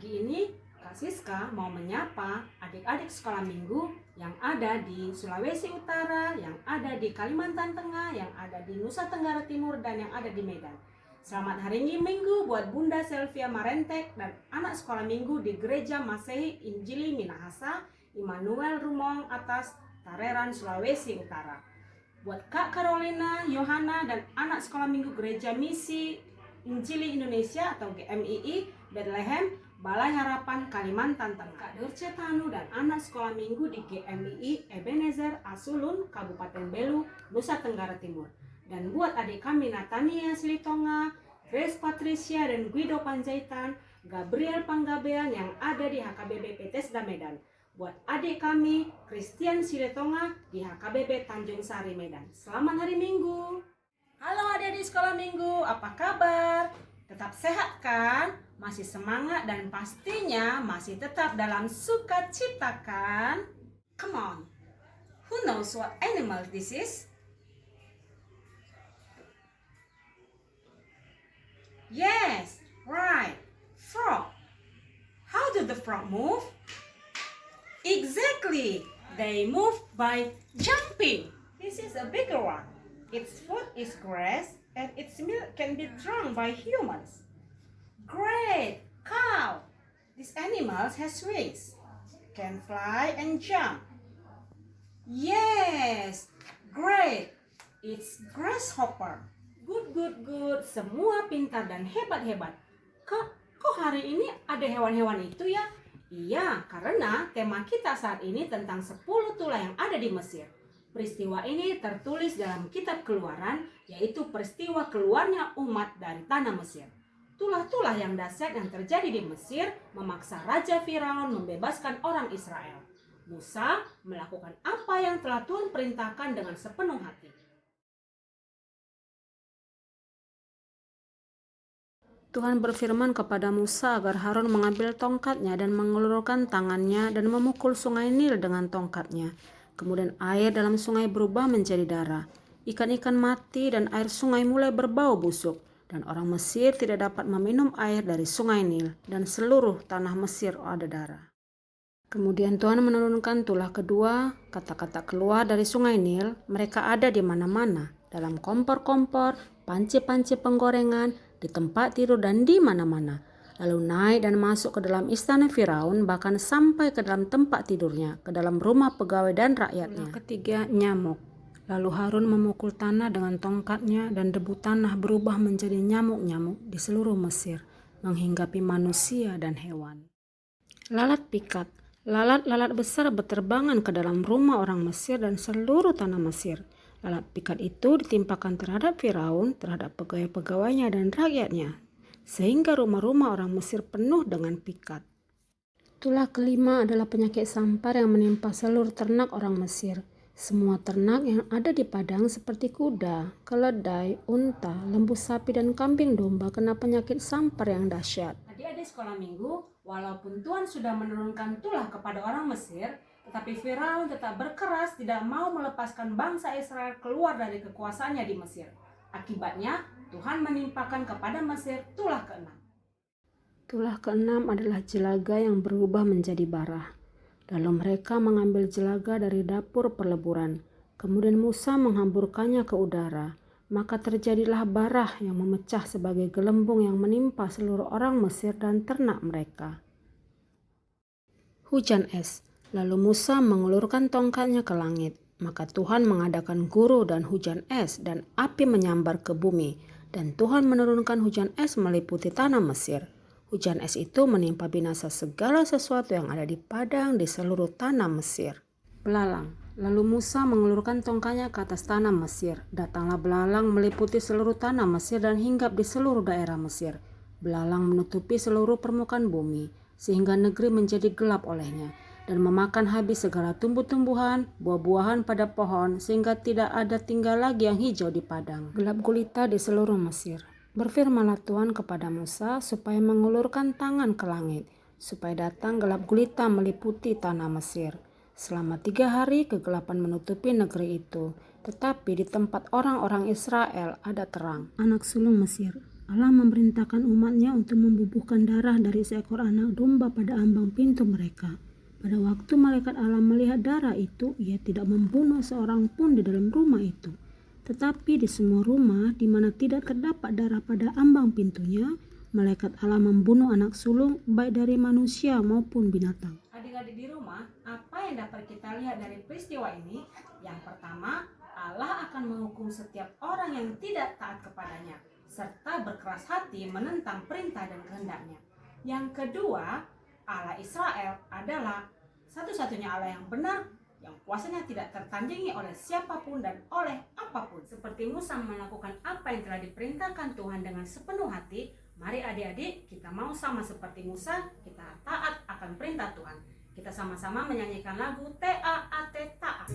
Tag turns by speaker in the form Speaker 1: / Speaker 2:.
Speaker 1: Pagi ini Kak Siska mau menyapa adik-adik sekolah minggu yang ada di Sulawesi Utara, yang ada di Kalimantan Tengah, yang ada di Nusa Tenggara Timur, dan yang ada di Medan. Selamat hari Minggu buat Bunda Selvia Marentek dan anak sekolah minggu di Gereja Masehi Injili Minahasa, Immanuel Rumong Atas, Tareran, Sulawesi Utara. Buat Kak Carolina, Yohana, dan anak sekolah minggu Gereja Misi Injili Indonesia atau GMII, Bethlehem, Balai Harapan, Kalimantan Tengah. Kak Dorce Tanu dan anak sekolah minggu di GMII Ebenezer Asulun, Kabupaten Belu, Nusa Tenggara Timur. Dan buat adik kami Natania Silitonga, Grace Patricia dan Guido Panjaitan, Gabriel Panggabean yang ada di HKBP Bethesda Medan. Buat adik kami Christian Silitonga di HKBP Tanjung Sari Medan. Selamat hari Minggu. Halo adik-adik sekolah minggu, apa kabar? Tetap sehat kan? Masih semangat dan pastinya masih tetap dalam sukacita kan? Come on, who knows what animal this is? Yes, right, frog. How do the frog move? Exactly, they move by jumping. This is a bigger one. Its food is grass and its milk can be drunk by humans. Great! Cow! These animals has wings, can fly and jump. Yes! Great! It's grasshopper. Good. Semua pintar dan hebat-hebat. Kok hari ini ada hewan-hewan itu ya? Iya, karena tema kita saat ini tentang 10 tulah yang ada di Mesir. Peristiwa ini tertulis dalam kitab Keluaran, yaitu peristiwa keluarnya umat dari tanah Mesir. Tulah-tulah yang dahsyat yang terjadi di Mesir memaksa Raja Firaun membebaskan orang Israel. Musa melakukan apa yang telah Tuhan perintahkan dengan sepenuh hati. Tuhan berfirman kepada Musa agar Harun mengambil tongkatnya dan mengulurkan tangannya dan memukul sungai Nil dengan tongkatnya. Kemudian air dalam sungai berubah menjadi darah. Ikan-ikan mati dan air sungai mulai berbau busuk. Dan orang Mesir tidak dapat meminum air dari sungai Nil. Dan seluruh tanah Mesir ada darah. Kemudian Tuhan menurunkan tulah kedua, kata-kata keluar dari sungai Nil. Mereka ada di mana-mana. Dalam kompor-kompor, panci-panci penggorengan, di tempat tidur dan di mana-mana. Lalu naik dan masuk ke dalam istana Firaun, bahkan sampai ke dalam tempat tidurnya, ke dalam rumah pegawai dan rakyatnya. Ketiga, nyamuk. Lalu Harun memukul tanah dengan tongkatnya dan debu tanah berubah menjadi nyamuk-nyamuk di seluruh Mesir, menghinggapi manusia dan hewan. Lalat pikat. Lalat-lalat besar berterbangan ke dalam rumah orang Mesir dan seluruh tanah Mesir. Lalat pikat itu ditimpakan terhadap Firaun, terhadap pegawai-pegawainya dan rakyatnya, sehingga rumah-rumah orang Mesir penuh dengan pikat. Tulah kelima adalah penyakit sampar yang menimpa seluruh ternak orang Mesir. Semua ternak yang ada di padang seperti kuda, keledai, unta, lembu sapi, dan kambing domba kena penyakit sampar yang dahsyat. Adik-adik sekolah minggu, walaupun Tuhan sudah menurunkan tulah kepada orang Mesir, tetapi Firaun tetap berkeras tidak mau melepaskan bangsa Israel keluar dari kekuasaannya di Mesir. Akibatnya, Tuhan menimpakan kepada Mesir tulah keenam. Tulah keenam adalah jelaga yang berubah menjadi bara. Lalu mereka mengambil jelaga dari dapur perleburan. Kemudian Musa menghamburkannya ke udara. Maka terjadilah bara yang memecah sebagai gelembung yang menimpa seluruh orang Mesir dan ternak mereka. Hujan es. Lalu Musa mengulurkan tongkatnya ke langit. Maka Tuhan mengadakan guru dan hujan es dan api menyambar ke bumi. Dan Tuhan menurunkan hujan es meliputi tanah Mesir. Hujan es itu menimpa binasa segala sesuatu yang ada di padang di seluruh tanah Mesir. Belalang. Lalu Musa mengulurkan tongkatnya ke atas tanah Mesir. Datanglah belalang meliputi seluruh tanah Mesir dan hinggap di seluruh daerah Mesir. Belalang menutupi seluruh permukaan bumi, sehingga negeri menjadi gelap olehnya, dan memakan habis segala tumbuh-tumbuhan, buah-buahan pada pohon, sehingga tidak ada tinggal lagi yang hijau di padang. Gelap gulita di seluruh Mesir. Berfirmanlah Tuhan kepada Musa supaya mengulurkan tangan ke langit, supaya datang gelap gulita meliputi tanah Mesir. Selama 3 hari kegelapan menutupi negeri itu, tetapi di tempat orang-orang Israel ada terang. Anak sulung Mesir. Allah memerintahkan umatnya untuk membubuhkan darah dari seekor anak domba pada ambang pintu mereka. Pada waktu malaikat Allah melihat darah itu, ia tidak membunuh seorang pun di dalam rumah itu. Tetapi di semua rumah di mana tidak terdapat darah pada ambang pintunya, malaikat Allah membunuh anak sulung baik dari manusia maupun binatang. Adik-adik di rumah, apa yang dapat kita lihat dari peristiwa ini? Yang pertama, Allah akan menghukum setiap orang yang tidak taat kepadanya, serta berkeras hati menentang perintah dan kehendaknya. Yang kedua, Allah Israel adalah satu-satunya Allah yang benar, yang kuasanya tidak tertandingi oleh siapapun dan oleh apapun. Seperti Musa melakukan apa yang telah diperintahkan Tuhan dengan sepenuh hati, mari adik-adik kita mau sama seperti Musa, kita taat akan perintah Tuhan. Kita sama-sama menyanyikan lagu T-A-A-T, taat.